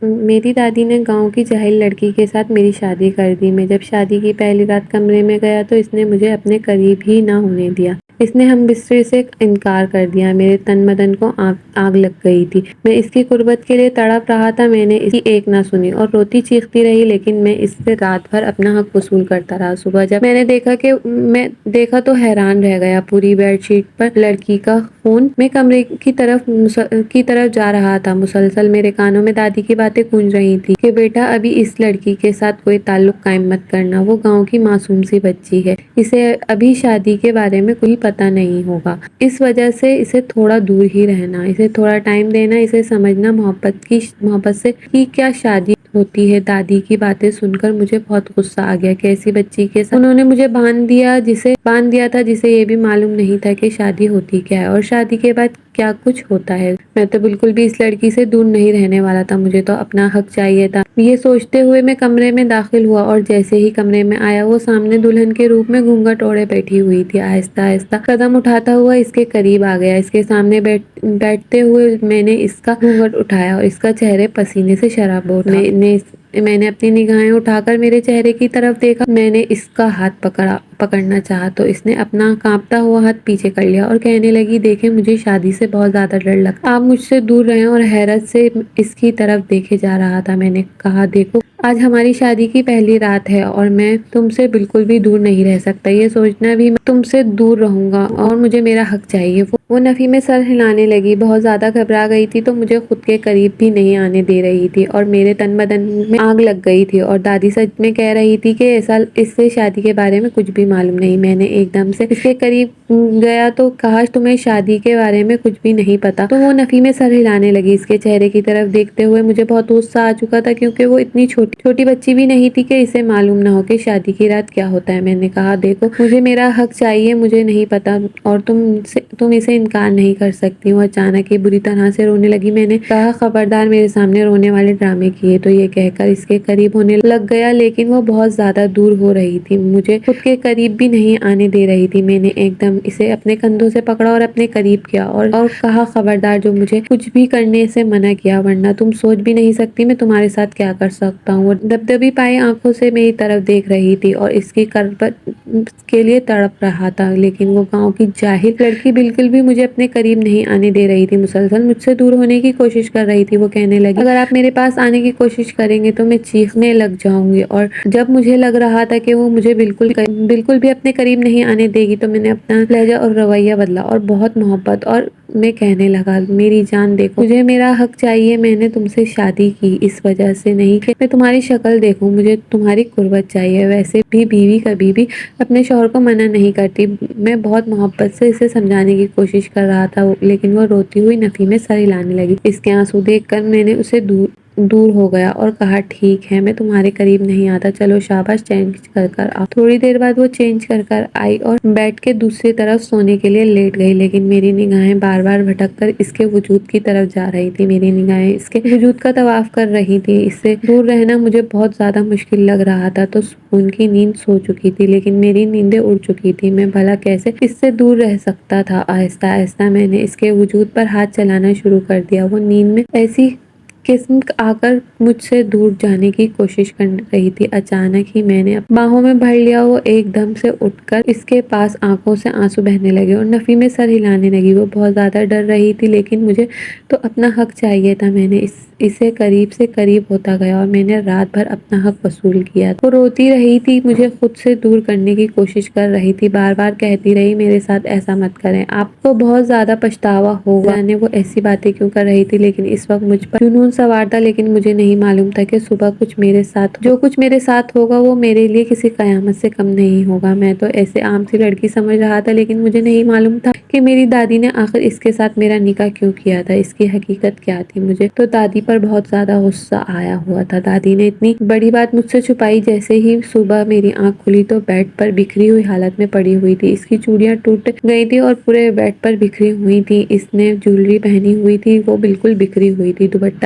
میری دادی نے گاؤں کی جاہل لڑکی کے ساتھ میری شادی کر دی۔ میں جب شادی کی پہلی رات کمرے میں گیا تو اس نے مجھے اپنے قریب ہی نہ ہونے دیا۔ اس نے ہم بستر سے انکار کر دیا۔ میرے تن بدن کو آگ لگ گئی تھی۔ میں اس کی قربت کے لیے تڑپ رہا تھا۔ میں نے اس کی ایک نہ سنی اور روتی چیختی رہی، لیکن میں اس سے رات بھر اپنا حق وصول کرتا رہا۔ صبح جب میں نے دیکھا تو حیران رہ گیا۔ پوری بیڈ شیٹ پر لڑکی کا خون۔ میں کمرے کی طرف جا رہا تھا۔ مسلسل میرے کانوں میں دادی کی باتیں گونج رہی تھی کہ بیٹا ابھی اس لڑکی کے ساتھ کوئی تعلق قائم مت کرنا، وہ گاؤں کی معصوم سی بچی ہے، اسے ابھی شادی کے بارے میں کوئی پتہ نہیں ہوگا، اس وجہ سے اسے تھوڑا دور ہی رہنا، اسے تھوڑا ٹائم دینا، اسے سمجھنا محبت سے کی کیا شادی ہوتی ہے۔ دادی کی باتیں سن کر مجھے بہت غصہ آ گیا کہ ایسی بچی کے ساتھ انہوں نے مجھے باندھ دیا تھا جسے یہ بھی معلوم نہیں تھا کہ شادی ہوتی کیا ہے اور شادی کے بعد کیا کچھ ہوتا ہے۔ میں تو بالکل بھی اس لڑکی سے دور نہیں رہنے والا تھا، مجھے تو اپنا حق چاہیے تھا۔ یہ سوچتے ہوئے میں کمرے میں داخل ہوا اور جیسے ہی کمرے میں آیا وہ سامنے دلہن کے روپ میں گھونگھٹ اوڑھے بیٹھی ہوئی تھی۔ آہستہ آہستہ قدم اٹھاتا ہوا اس کے قریب آ گیا۔ اس کے سامنے بیٹھتے ہوئے میں نے اس کا گھونگھٹ اٹھایا اور اس کا چہرہ پسینے سے شرابور تھا۔ میں نے اپنی نگاہیں اٹھا کر میرے چہرے کی طرف دیکھا۔ میں نے اس کا ہاتھ پکڑنا چاہا تو اس نے اپنا کانپتا ہوا ہاتھ پیچھے کر لیا اور کہنے لگی، دیکھیں مجھے شادی سے بہت زیادہ ڈر لگتا ہے، آپ مجھ سے دور رہیں، اور حیرت سے اس کی طرف دیکھے جا رہا تھا۔ میں نے کہا، دیکھو آج ہماری شادی کی پہلی رات ہے اور میں تم سے بالکل بھی دور نہیں رہ سکتا، یہ سوچنا بھی میں تم سے دور رہوں گا اور مجھے میرا حق چاہیے۔ وہ نفی میں سر ہلانے لگی، بہت زیادہ گھبرا گئی تھی تو مجھے خود کے قریب بھی نہیں آنے دے رہی تھی اور میرے تن بدن میں آگ لگ گئی تھی، اور دادی سچ میں کہہ رہی تھی کہ اس سے شادی کے بارے میں کچھ بھی معلوم نہیں۔ میں نے ایک دم سے اس کے قریب گیا تو کہا، تمہیں شادی کے بارے میں کچھ بھی نہیں پتا؟ تو وہ نفی میں سر ہلانے لگی۔ اس کے چہرے کی طرف دیکھتے ہوئے مجھے بہت غصہ آ چکا تھا، کیونکہ وہ اتنی چھوٹی بچی بھی نہیں تھی کہ اسے معلوم نہ ہو کہ شادی کی رات کیا ہوتا ہے۔ میں نے کہا، دیکھو مجھے میرا حق چاہیے، مجھے نہیں پتا اور تم اسے انکار نہیں کر سکتی۔ وہ اچانک ہی بری طرح سے رونے لگی۔ میں نے کہا، خبردار میرے سامنے رونے والے ڈرامے کیے تو یہ کہہ کر اس کے قریب ہونے لگ گیا، لیکن وہ بہت زیادہ دور ہو رہی تھی، مجھے خود کے قریب بھی نہیں آنے دے رہی تھی۔ میں نے ایک دم اسے اپنے کندھوں سے پکڑا اور اپنے قریب کیا اور کہا، خبردار جو مجھے کچھ بھی کرنے سے منع کیا، ورنہ تم سوچ بھی نہیں سکتی میں تمہارے ساتھ کیا کر سکتا ہوں۔ وہ دبدبی پائے آنکھوں سے میری طرف دیکھ رہی تھی اور اس کی قربت کے لیے تڑپ رہا تھا، لیکن وہ گاؤں کی جاہل لڑکی بالکل بھی مجھے اپنے قریب نہیں آنے دے رہی تھی، مسلسل مجھ سے دور ہونے کی کوشش کر رہی تھی۔ وہ کہنے لگی، اگر آپ میرے پاس آنے کی کوشش کریں گے تو میں چیخنے لگ جاؤں گی، اور جب مجھے لگ رہا تھا کہ وہ مجھے بالکل بھی اپنے قریب نہیں آنے دے گی تو میں نے اپنا لہجہ اور رویہ بدلا اور بہت محبت اور میں کہنے لگا، میری جان دیکھو مجھے میرا حق چاہیے، میں نے تم سے شادی کی اس وجہ سے نہیں کہ میں تمہاری شکل دیکھوں، مجھے تمہاری قربت چاہیے۔ ویسے بھی بیوی کبھی بھی اپنے شوہر کو منع نہیں کرتی۔ میں بہت محبت سے اسے سمجھانے کی کوشش کر رہا تھا، لیکن وہ روتی ہوئی نفی میں سر ہلانے لگی۔ اس کے آنسو دیکھ کر میں نے اسے دور ہو گیا اور کہا، ٹھیک ہے میں تمہارے قریب نہیں آتا، چلو شاباش چینج کر آؤ۔ تھوڑی دیر بعد وہ چینج کر آئی اور بیڈ کے دوسری طرف سونے کے لیے لیٹ گئی، لیکن میری نگاہیں بار بار بھٹک کر اس کے وجود کی طرف جا رہی تھی۔ میری نگاہیں اس کے وجود کا طواف کر رہی تھی۔ اس سے دور رہنا مجھے بہت زیادہ مشکل لگ رہا تھا۔ تو سکون کی نیند سو چکی تھی، لیکن میری نیندیں اڑ چکی تھی۔ میں بھلا کیسے اس سے دور رہ سکتا تھا؟ آہستہ آہستہ میں نے اس کے وجود پر ہاتھ چلانا شروع کر دیا۔ وہ نیند میں ایسی قسم آ کر مجھ سے دور جانے کی کوشش کر رہی تھی۔ اچانک ہی میں نے باہوں میں بھر لیا۔ وہ ایک دم سے اٹھ کر اس کے پاس آنکھوں سے آنسو بہنے لگے اور نفی میں سر ہلانے لگی۔ وہ بہت زیادہ ڈر رہی تھی، لیکن مجھے تو اپنا حق چاہیے تھا۔ میں نے اسے قریب سے قریب ہوتا گیا اور میں نے رات بھر اپنا حق وصول کیا۔ وہ روتی رہی تھی، مجھے خود سے دور کرنے کی کوشش کر رہی تھی، بار بار کہتی رہی، میرے ساتھ ایسا مت کریں، آپ کو بہت زیادہ پچھتاوا ہوگا۔ جانے وہ ایسی باتیں کیوں کر رہی تھی، لیکن اس وقت مجھ پر جنون سوار تھا، لیکن مجھے نہیں معلوم تھا کہ صبح جو کچھ میرے ساتھ ہوگا وہ میرے لیے کسی قیامت سے کم نہیں ہوگا۔ میں تو ایسے عام سی لڑکی سمجھ رہا تھا، لیکن مجھے نہیں معلوم تھا کہ میری دادی نے آخر اس کے ساتھ میرا نکاح کیوں کیا تھا، اس کی حقیقت کیا تھی۔ مجھے تو دادی پر بہت زیادہ غصہ آیا ہوا تھا۔ دادی نے اتنی بڑی بات مجھ سے چھپائی۔ جیسے ہی صبح میری آنکھ کھلی تو بیڈ پر بکھری ہوئی حالت میں پڑی ہوئی تھی۔ اس کی چوڑیاں ٹوٹ گئی تھی اور پورے بیڈ پر بکھری ہوئی تھی۔ اس نے جویلری پہنی ہوئی تھی، وہ بالکل بکھری ہوئی تھی۔ دوپٹہ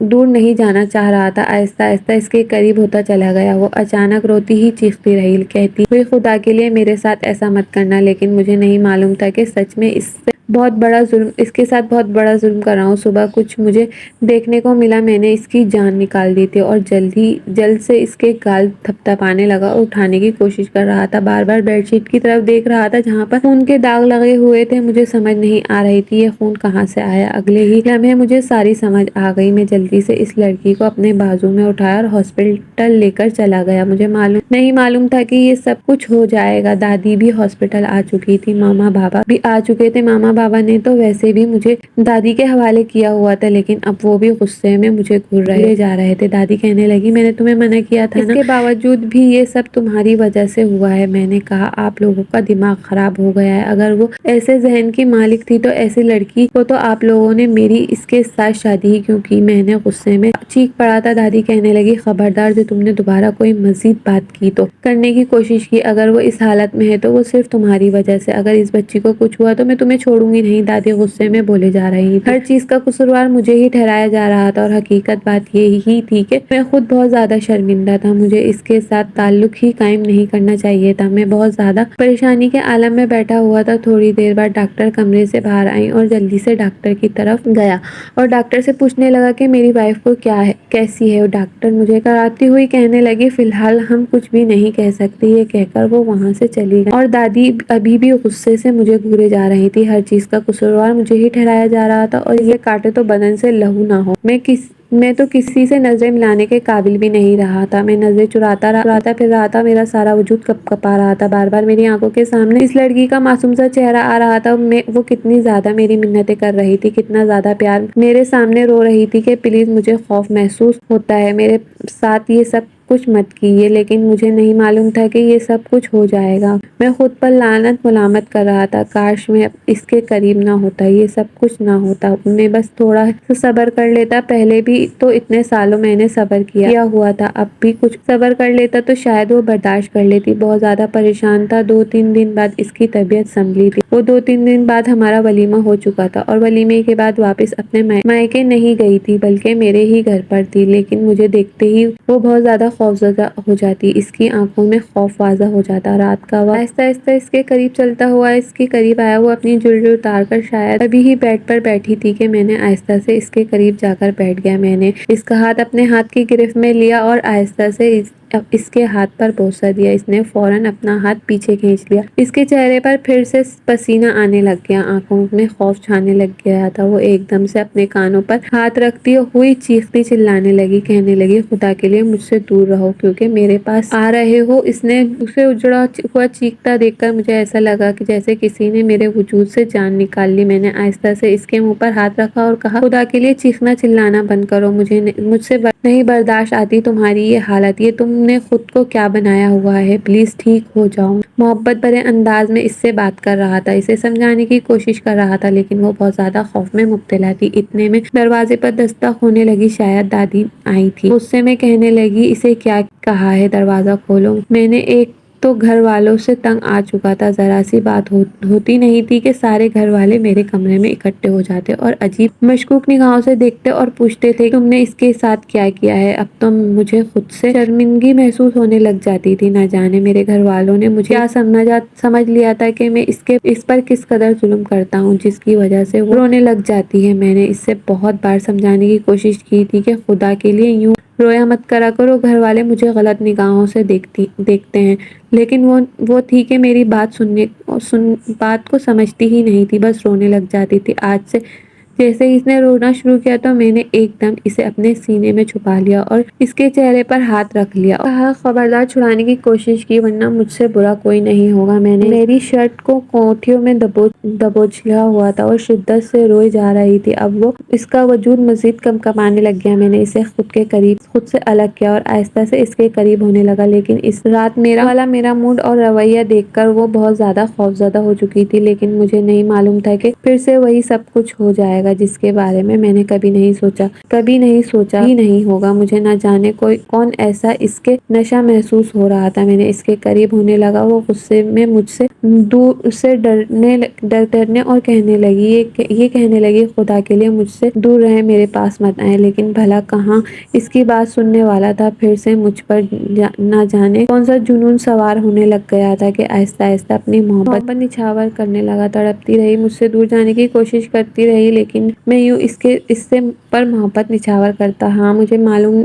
دور نہیں جانا چاہ رہا تھا۔ آہستہ آہستہ اس کے قریب ہوتا چلا گیا۔ وہ اچانک روتی ہی چیختی رہی، کہتی ہوئی خدا کے لیے میرے ساتھ ایسا مت کرنا، لیکن مجھے نہیں معلوم تھا کہ سچ میں اس کے ساتھ بہت بڑا ظلم کر رہا ہوں۔ صبح کچھ مجھے دیکھنے کو ملا، میں نے اس کی جان نکال دی تھی اور جلد سے اس کے گال تھپتھپانے لگا اور اٹھانے کی کوشش کر رہا تھا۔ بار بار بیڈ شیٹ کی طرف دیکھ رہا تھا جہاں پر خون کے داغ لگے ہوئے تھے۔ مجھے سمجھ نہیں آ رہی تھی یہ خون کہاں سے آیا۔ اگلے ہی لمحے مجھے ساری سمجھ آ گئی۔ میں جلدی سے اس لڑکی کو اپنے بازو میں اٹھایا اور ہاسپٹل لے کر چلا گیا۔ مجھے نہیں معلوم تھا کہ یہ سب کچھ ہو جائے گا۔ دادی بھی ہاسپٹل آ چکی تھی، ماما بابا بھی آ چکے تھے۔ ماما بابا نے تو ویسے بھی مجھے دادی کے حوالے کیا ہوا تھا، لیکن اب وہ بھی غصے میں مجھے گھورے جا رہے تھے۔ دادی کہنے لگی میں نے تمہیں منع کیا تھا نا، اس کے باوجود بھی یہ سب تمہاری وجہ سے ہوا ہے۔ میں نے کہا آپ لوگوں کا دماغ خراب ہو گیا ہے۔ اگر وہ ایسے ذہن کی مالک تھی تو ایسی لڑکی کو تو آپ لوگوں نے میری اس کے ساتھ شادی ہی کیوں کی؟ میں نے غصے میں چیخ پڑا تھا۔ دادی کہنے لگی خبردار، جو تم نے دوبارہ کوئی مزید بات کی تو کرنے کی کوشش کی، اگر وہ اس حالت میں ہے تو وہ صرف تمہاری وجہ سے۔ اگر اس بچی کو کچھ ہوا تو میں تمہیں چھوڑوں گی نہیں۔ دادی غصے میں بولے جا رہی تھی۔ ہر چیز کا قصوروار مجھے ہی ٹھہرایا جا رہا تھا اور حقیقت بات یہی تھی کہ میں خود بہت زیادہ شرمندہ تھا۔ مجھے اس کے ساتھ تعلق ہی قائم نہیں کرنا چاہیے تھا۔ میں بہت زیادہ پریشانی کے عالم میں بیٹھا ہوا تھا۔ تھوڑی دیر بعد ڈاکٹر کمرے سے باہر آئی اور جلدی سے ڈاکٹر کی طرف گیا اور ڈاکٹر سے پوچھنے لگا کہ میری وائف کو کیسی ہے؟ ڈاکٹر مجھے کراتی ہوئی کہنے لگی فی الحال ہم کچھ بھی نہیں کہہ سکتے۔ یہ کہہ کر وہ وہاں سے چلی گئی اور دادی ابھی بھی غصے سے مجھے گھورے جا رہی تھی۔ ہر چیز کا قصوروار مجھے ہی ٹھہرایا جا رہا تھا اور یہ کاٹے تو بدن سے لہو نہ ہو۔ میں تو کسی سے نظریں ملانے کے قابل بھی نہیں رہا تھا۔ میں نظریں چراتا پھر رہا تھا، میرا سارا وجود کپکپا رہا تھا۔ بار بار میری آنکھوں کے سامنے اس لڑکی کا معصوم سا چہرہ آ رہا تھا۔ وہ کتنی زیادہ میری منتیں کر رہی تھی، کتنا زیادہ پیار میرے سامنے رو رہی تھی کہ پلیز مجھے خوف محسوس ہوتا ہے، میرے ساتھ یہ سب کچھ مت کیجیے۔ لیکن مجھے نہیں معلوم تھا کہ یہ سب کچھ ہو جائے گا۔ میں خود پر لعنت ملامت کر رہا تھا، کاش میں اس کے قریب نہ ہوتا، یہ سب کچھ نہ ہوتا، میں بس تھوڑا سا صبر کر لیتا۔ پہلے بھی تو اتنے سالوں میں نے صبر کیا ہوا تھا، اب بھی کچھ صبر کر لیتا تو شاید وہ برداشت کر لیتی۔ بہت زیادہ پریشان تھا۔ 2-3 دن بعد اس کی طبیعت سنبھلی تھی۔ وہ 2-3 دن بعد ہمارا ولیمہ ہو چکا تھا اور ولیمے کے بعد واپس اپنے مائکے نہیں گئی تھی بلکہ میرے ہی گھر پر تھی۔ لیکن مجھے دیکھتے ہی وہ بہت زیادہ خوفزدہ ہو جاتی، اس کی آنکھوں میں خوف واضح ہو جاتا۔ رات کا وقت آہستہ آہستہ اس کے قریب چلتا ہوا اس کے قریب آیا۔ وہ اپنی جویلری اتار کر شاید ابھی ہی بیڈ پر بیٹھی تھی کہ میں نے آہستہ سے اس کے قریب جا کر بیٹھ گیا۔ میں نے اس کا ہاتھ اپنے ہاتھ کی گرفت میں لیا اور آہستہ سے اس کے ہاتھ پر بوسہ دیا۔ اس نے فوراً اپنا ہاتھ پیچھے کھینچ لیا۔ اس کے چہرے پر پھر سے پسینہ آنے لگ گیا، آنکھوں میں خوف چھانے لگ گیا تھا۔ وہ ایک دم سے اپنے کانوں پر ہاتھ رکھتی ہوئی چیختی چلانے لگی، کہنے لگی خدا کے لیے مجھ سے دور رہو کیونکہ میرے پاس آ رہے ہو۔ اس نے اسے اجڑا ہوا چیختا دیکھ کر مجھے ایسا لگا کہ جیسے کسی نے میرے وجود سے جان نکال لی۔ میں نے آہستہ سے اس کے منہ پر ہاتھ رکھا اور کہا خدا کے لیے چیخنا چلانا بند کرو، مجھ سے نہیں برداشت آتی تمہاری یہ حالت، یہ تم نے خود کو کیا بنایا ہوا ہے، پلیز ٹھیک ہو جاؤ۔ محبت بھرے انداز میں اس سے بات کر رہا تھا، اسے سمجھانے کی کوشش کر رہا تھا، لیکن وہ بہت زیادہ خوف میں مبتلا تھی۔ اتنے میں دروازے پر دستک ہونے لگی، شاید دادی آئی تھی۔ غصے میں کہنے لگی اسے کیا کہا ہے، دروازہ کھولو۔ میں نے ایک تو گھر والوں سے تنگ آ چکا تھا، ذرا سی بات ہوتی نہیں تھی کہ سارے گھر والے میرے کمرے میں اکٹھے ہو جاتے اور عجیب مشکوک نگاہوں سے دیکھتے اور پوچھتے تھے تم نے اس کے ساتھ کیا کیا ہے۔ اب تو مجھے خود سے شرمندگی محسوس ہونے لگ جاتی تھی، نہ جانے میرے گھر والوں نے مجھے کیا سمجھ لیا تھا کہ میں اس پر کس قدر ظلم کرتا ہوں جس کی وجہ سے وہ رونے لگ جاتی ہے۔ میں نے اس سے بہت بار سمجھانے کی کوشش کی تھی کہ خدا کے لیے یوں رویا مت کرا کرو، گھر والے مجھے غلط نگاہوں سے دیکھتے ہیں، لیکن وہ تھی کہ میری بات کو سمجھتی ہی نہیں تھی، بس رونے لگ جاتی تھی۔ آج سے جیسے ہی اس نے رونا شروع کیا تو میں نے ایک دم اسے اپنے سینے میں چھپا لیا اور اس کے چہرے پر ہاتھ رکھ لیا اور کہا خبردار چھڑانے کی کوشش کی ورنہ مجھ سے برا کوئی نہیں ہوگا۔ میں نے میری شرٹ کو کونٹھیوں میں دبوچا ہوا تھا اور شدت سے روئے جا رہی تھی۔ اب وہ اس کا وجود مزید کمکمانے لگ گیا۔ میں نے اسے خود سے الگ کیا اور آہستہ سے اس کے قریب ہونے لگا، لیکن اس رات میرا موڈ اور رویہ دیکھ کر وہ بہت زیادہ خوفزدہ ہو چکی تھی۔ لیکن مجھے نہیں معلوم تھا کہ پھر سے وہی سب کچھ ہو جائے گا جائے گا جس کے بارے میں نے کبھی نہیں سوچا ہی نہیں ہوگا۔ مجھے نہ جانے کون ایسا اس کے نشہ محسوس ہو رہا تھا۔ میں نے اس کے قریب ہونے لگا، وہ غصے میں مجھ سے دور سے ڈرنے اور یہ کہنے لگی خدا کے لیے مجھ سے دور رہیں، میرے پاس مت آئیں۔ لیکن بھلا کہاں اس کی بات سننے والا تھا۔ پھر سے مجھ پر نہ جانے کون سا جنون سوار ہونے لگ گیا تھا کہ آہستہ آہستہ اپنی محبت نچھاور کرنے لگا۔ تڑپتی رہی، مجھ سے دور جانے کی کوشش کرتی رہی، لیکن میں یوں اس سے پر محبت نچھاور کرتا۔ ہاں، مجھے معلوم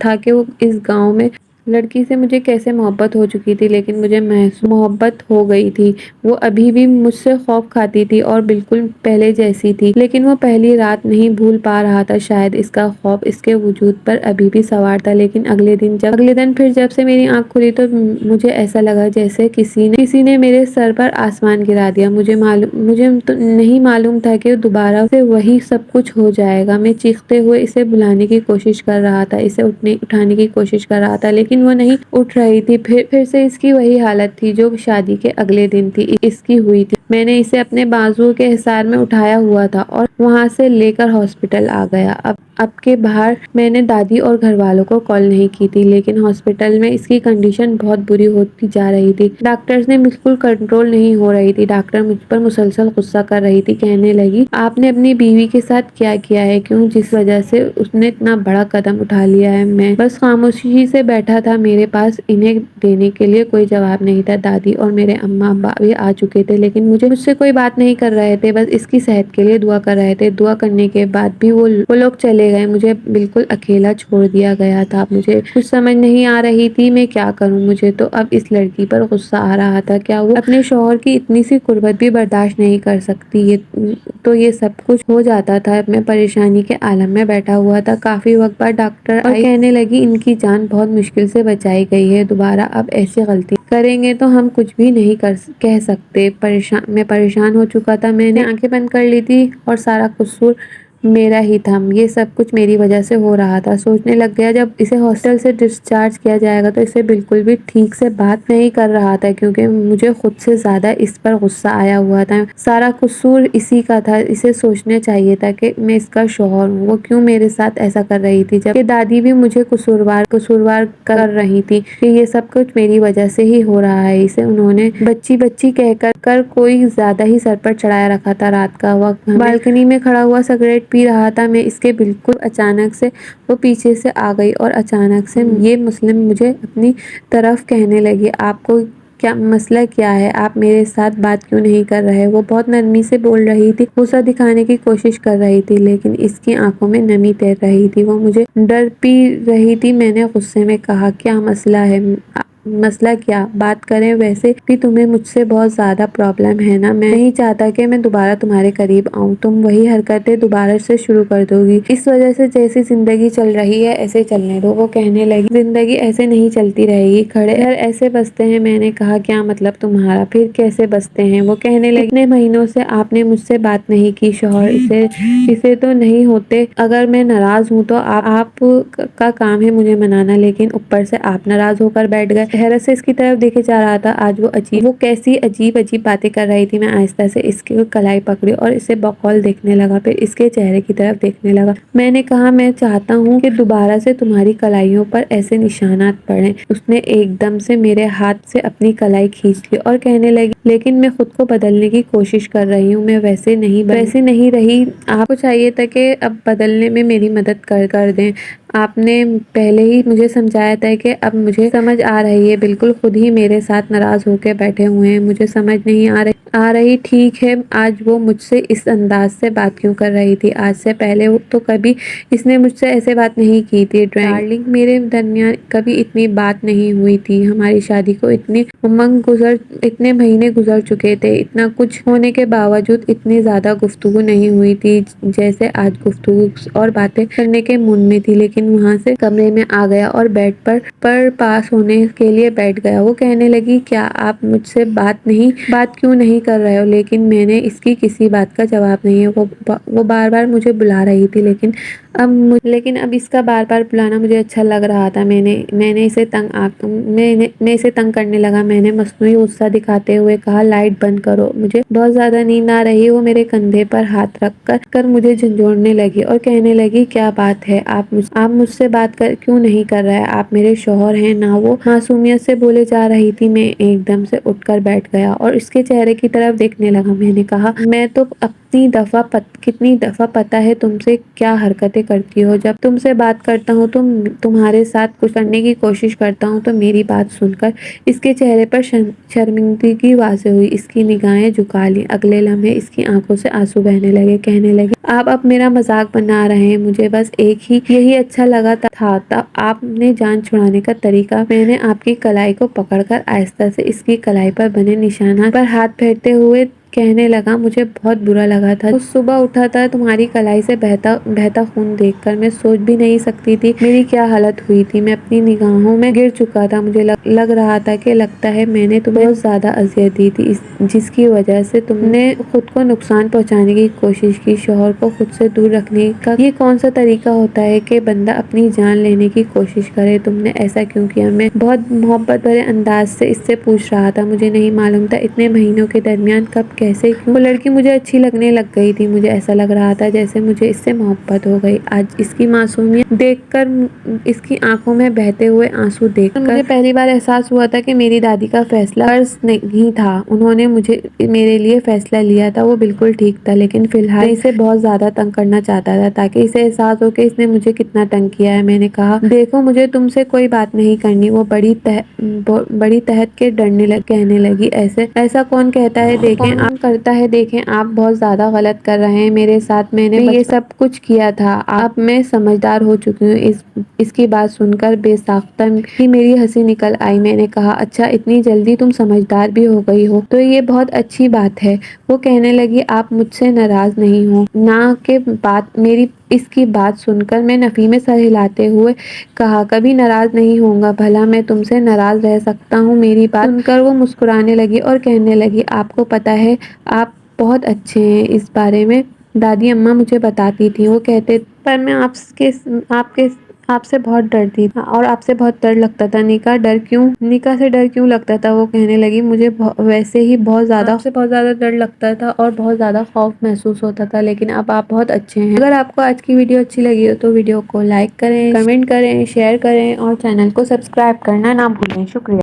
تھا کہ وہ اس گاؤں میں لڑکی سے مجھے کیسے محبت ہو چکی تھی، لیکن مجھے محبت ہو گئی تھی۔ وہ ابھی بھی مجھ سے خوف کھاتی تھی اور بالکل پہلے جیسی تھی، لیکن وہ پہلی رات نہیں بھول پا رہا تھا۔ شاید اس کا خوف اس کے وجود پر ابھی بھی سوار تھا، لیکن اگلے دن پھر جب سے میری آنکھ کھلی تو مجھے ایسا لگا جیسے کسی نے میرے سر پر آسمان گرا دیا۔ مجھے تو نہیں معلوم تھا کہ دوبارہ سے وہی سب کچھ ہو جائے گا۔ میں چیختے ہوئے اسے بلانے کی کوشش کر رہا تھا، اسے اٹھانے کی کوشش کر رہا تھا، لیکن وہ نہیں اٹھ رہی تھی۔ پھر سے اس کی وہی حالت تھی جو شادی کے اگلے دن تھی، اس کی ہوئی تھی۔ میں نے اسے اپنے بازو کے حصار میں اٹھایا ہوا تھا اور وہاں سے لے کر ہاسپٹل آ گیا۔ اب کے باہر میں نے دادی اور گھر والوں کو کال نہیں کی تھی، لیکن ہاسپٹل میں اس کی کنڈیشن بہت بری ہوتی جا رہی تھی۔ ڈاکٹرز نے بالکل کنٹرول نہیں ہو رہی تھی۔ ڈاکٹر مجھ پر مسلسل غصہ کر رہی تھی، کہنے لگی آپ نے اپنی بیوی کے ساتھ کیا کیا ہے، کیوں، جس وجہ سے اس نے اتنا بڑا قدم اٹھا لیا ہے۔ میں بس خاموشی سے بیٹھا تھا، میرے پاس انہیں دینے کے لیے کوئی جواب نہیں تھا۔ دادی اور میرے اماں ابا بھی آ چکے تھے، لیکن مجھ سے کوئی بات نہیں کر رہے تھے، بس اس کی صحت کے لیے دعا کر رہے تھے۔ دعا کرنے کے بعد بھی وہ لوگ چلے گئے، مجھے بالکل اکیلا چھوڑ دیا گیا تھا۔ مجھے کچھ سمجھ نہیں آ رہی تھی میں کیا کروں۔ مجھے تو اب اس لڑکی پر غصہ آ رہا تھا، کیا وہ اپنے شوہر کی اتنی سی قربت بھی برداشت نہیں کر سکتی؟ تو یہ سب کچھ ہو جاتا تھا۔ میں پریشانی کے عالم میں بیٹھا ہوا تھا۔ کافی وقت بعد ڈاکٹر آئی اور کہنے لگی ان کی جان بہت مشکل سے بچائی گئی ہے، دوبارہ اب ایسی غلطی کریں گے تو ہم کچھ بھی نہیں کہہ سکتے۔ میں پریشان ہو چکا تھا، میں نے آنکھیں بند کر لی تھی اور سارا قصور میرا ہی تھا، یہ سب کچھ میری وجہ سے ہو رہا تھا۔ سوچنے لگ گیا جب اسے ہاسپٹل سے ڈسچارج کیا جائے گا تو اسے بالکل بھی ٹھیک سے بات نہیں کر رہا تھا، کیونکہ مجھے خود سے زیادہ اس پر غصہ آیا ہوا تھا۔ سارا قصور اسی کا تھا۔ اسے سوچنا چاہیے تھا کہ میں اس کا شوہر ہوں، وہ کیوں میرے ساتھ ایسا کر رہی تھی، جبکہ دادی بھی مجھے قصوروار کر رہی تھی کہ یہ سب کچھ میری وجہ سے ہی ہو رہا ہے۔ اسے انہوں نے بچی کہہ کر کوئی زیادہ ہی سر پر چڑھائے رکھا تھا۔ رات کا وقت بالکنی میں کھڑا ہوا سگریٹ پی رہا تھا میں، اس کے بالکل اچانک سے وہ پیچھے سے آ گئی اور اچانک سے یہ مسلم مجھے اپنی طرف کہنے لگی آپ کو مسئلہ کیا ہے، آپ میرے ساتھ بات کیوں نہیں کر رہے؟ وہ بہت نرمی سے بول رہی تھی، غصہ دکھانے کی کوشش کر رہی تھی، لیکن اس کی آنکھوں میں نمی تیر رہی تھی، وہ مجھے ڈر پی رہی تھی۔ میں نے غصے میں کہا کیا مسئلہ ہے؟ مسئلہ کیا بات کریں، ویسے بھی تمہیں مجھ سے بہت زیادہ پرابلم ہے نا، میں نہیں چاہتا کہ میں دوبارہ تمہارے قریب آؤں، تم وہی حرکتیں دوبارہ سے شروع کر دو گی، اس وجہ سے جیسی زندگی چل رہی ہے ایسے چلنے دو۔ وہ کہنے لگی زندگی ایسے نہیں چلتی رہے گی، کھڑے گھر ایسے بستے ہیں۔ میں نے کہا کیا مطلب تمہارا، پھر کیسے بستے ہیں؟ وہ کہنے لگی اتنے مہینوں سے آپ نے مجھ سے بات نہیں کی، شوہر اسے تو نہیں ہوتے، اگر میں ناراض ہوں تو آپ کا کام ہے مجھے منانا، لیکن اوپر سے آپ ناراض ہو کر بیٹھ گئے۔ حیرت سے اس کی طرف دیکھے جا رہا تھا۔ آج وہ کیسی عجیب باتیں کر رہی تھی۔ میں آہستہ سے اس کی کلائی پکڑی اور اسے بقول دیکھنے لگا، پھر اس کے چہرے کی طرف دیکھنے لگا۔ میں نے کہا میں چاہتا ہوں کہ دوبارہ سے تمہاری کلائیوں پر ایسے نشانات پڑیں۔ اس نے ایک دم سے میرے ہاتھ سے اپنی کلائی کھینچ لی اور کہنے لگی لیکن میں خود کو بدلنے کی کوشش کر رہی ہوں، میں ویسے نہیں رہی، آپ کو چاہیے تھا کہ اب بدلنے میں میری مدد کر دیں۔ آپ نے پہلے ہی مجھے سمجھایا تھا کہ اب مجھے سمجھ آ رہی ہے، بالکل خود ہی میرے ساتھ ناراض ہو کے بیٹھے ہوئے ہیں، مجھے سمجھ نہیں آ رہی ٹھیک ہے آج وہ مجھ سے اس انداز سے بات کیوں کر رہی تھی؟ آج سے پہلے تو کبھی اس نے مجھ سے ایسے بات نہیں کی تھی۔ ڈارلنگ میرے درمیان کبھی اتنی بات نہیں ہوئی تھی، ہماری شادی کو اتنے مہینے گزر چکے تھے، اتنا کچھ ہونے کے باوجود اتنی زیادہ گفتگو نہیں ہوئی تھی جیسے آج گفتگو اور باتیں کرنے کے موڈ میں تھی، لیکن لیکن وہاں سے کمرے میں آ گیا اور بیڈ پر پاس ہونے کے لیے بیٹھ گیا۔ وہ کہنے لگی کیا آپ مجھ سے بات کیوں نہیں کر رہے ہو؟ لیکن میں نے اس کی کسی بات کا جواب نہیں ہے۔ وہ بار بار مجھے بلا رہی تھی لیکن اب اس کا بار بار بلانا مجھے اچھا لگ رہا تھا۔ میں اسے تنگ کرنے لگا۔ میں نے مصنوعی غصہ دکھاتے ہوئے کہا لائٹ بند کرو، مجھے بہت زیادہ نیند آ رہی ہے۔ وہ میرے کندھے پر ہاتھ رکھ کر مجھے جھنجھوڑنے لگی اور کہنے لگی کیا بات ہے، آپ مجھ سے بات کیوں نہیں کر رہے؟ آپ میرے شوہر ہیں نا۔ وہ معصومیت سے بولے جا رہی تھی۔ میں ایک دم سے اٹھ کر بیٹھ گیا اور اس کے چہرے کی طرف دیکھنے لگا۔ میں نے کہا میں تو کتنی دفعہ پتہ ہے تم سے کیا حرکتیں کرتی ہو۔ جب تم سے بات کرتا ہوں تو تمہارے ساتھ کچھ کرنے کی کوشش کرتا ہوں تو میری بات سن کر اس کے چہرے پر شرمندگی واضح ہوئی۔ اس کی نگاہیں جھکا لیں۔ اگلے لمحے اس کی آنکھوں سے آنسو بہنے لگے۔ کہنے لگی آپ اب میرا مذاق بنا رہے ہیں، مجھے بس یہی اچھا لگا تھا آپ نے جان چھڑانے کا طریقہ۔ میں نے آپ کی کلائی کو پکڑ کر آہستہ سے اس کی کلائی پر بنے نشانات پر ہاتھ پھیرتے ہوئے کہنے لگا مجھے بہت برا لگا تھا۔ اس صبح اٹھا تھا تمہاری کلائی سے بہتا خون دیکھ کر میں سوچ بھی نہیں سکتی تھی میری کیا حالت ہوئی تھی۔ میں اپنی نگاہوں میں گر چکا تھا۔ مجھے لگ رہا تھا کہ لگتا ہے میں نے تمہیں بہت زیادہ اذیت دی تھی، جس کی وجہ سے تم نے خود کو نقصان پہنچانے کی کوشش کی۔ شوہر کو خود سے دور رکھنے کا یہ کون سا طریقہ ہوتا ہے کہ بندہ اپنی جان لینے کی کوشش کرے؟ تم نے ایسا کیوں کیا؟ میں بہت محبت بھرے انداز سے اس سے پوچھ رہا تھا۔ مجھے نہیں معلوم تھا اتنے مہینوں کے درمیان کب کیسے کیوں وہ لڑکی مجھے اچھی لگنے لگ گئی تھی۔ مجھے ایسا لگ رہا تھا جیسے مجھے اس سے محبت ہو گئی۔ آج اس کی معصومیت دیکھ کر، اس کی آنکھوں میں بہتے ہوئے آنسو دیکھ کر مجھے پہلی بار احساس ہوا تھا کہ میری دادی کا فیصلہ فرض نہیں تھا۔ انہوں نے میرے لیے فیصلہ لیا تھا، وہ بالکل ٹھیک تھا، لیکن فی الحال میں اسے بہت زیادہ تنگ کرنا چاہتا تھا تاکہ اسے احساس ہو کہ اس نے مجھے کتنا تنگ کیا ہے۔ میں نے کہا دیکھو مجھے تم سے کوئی بات نہیں کرنی۔ وہ بڑی تہت کے کہنے لگی ایسا کون کہتا ہے؟ دیکھیں آپ بہت زیادہ غلط کر رہے ہیں میرے ساتھ۔ میں نے یہ سب کچھ کیا تھا، اب میں سمجھدار ہو چکی ہوں۔ اس کی بات سن کر بے ساختہ ہی میری ہنسی نکل آئی۔ میں نے کہا اچھا اتنی جلدی تم سمجھدار بھی ہو گئی ہو تو یہ بہت اچھی بات ہے۔ وہ کہنے لگی آپ مجھ سے ناراض نہیں ہو نا؟ کہ میری اس کی بات سن کر میں نفی میں سر ہلاتے ہوئے کہا کبھی ناراض نہیں ہوں گا، بھلا میں تم سے ناراض رہ سکتا ہوں؟ میری بات سن کر وہ مسکرانے لگی اور کہنے لگی آپ کو پتہ ہے آپ بہت اچھے ہیں، اس بارے میں دادی اماں مجھے بتاتی تھی۔ وہ کہتے پر میں آپ سے بہت ڈرتی تھی اور آپ سے بہت ڈر لگتا تھا۔ نکاح سے ڈر کیوں لگتا تھا؟ وہ کہنے لگی مجھے ویسے ہی آپ سے بہت زیادہ ڈر لگتا تھا اور بہت زیادہ خوف محسوس ہوتا تھا، لیکن اب آپ بہت اچھے ہیں۔ اگر آپ کو آج کی ویڈیو اچھی لگی ہو تو ویڈیو کو لائک کریں، کمنٹ کریں، شیئر کریں اور چینل کو سبسکرائب کرنا نہ بھولیں۔ شکریہ۔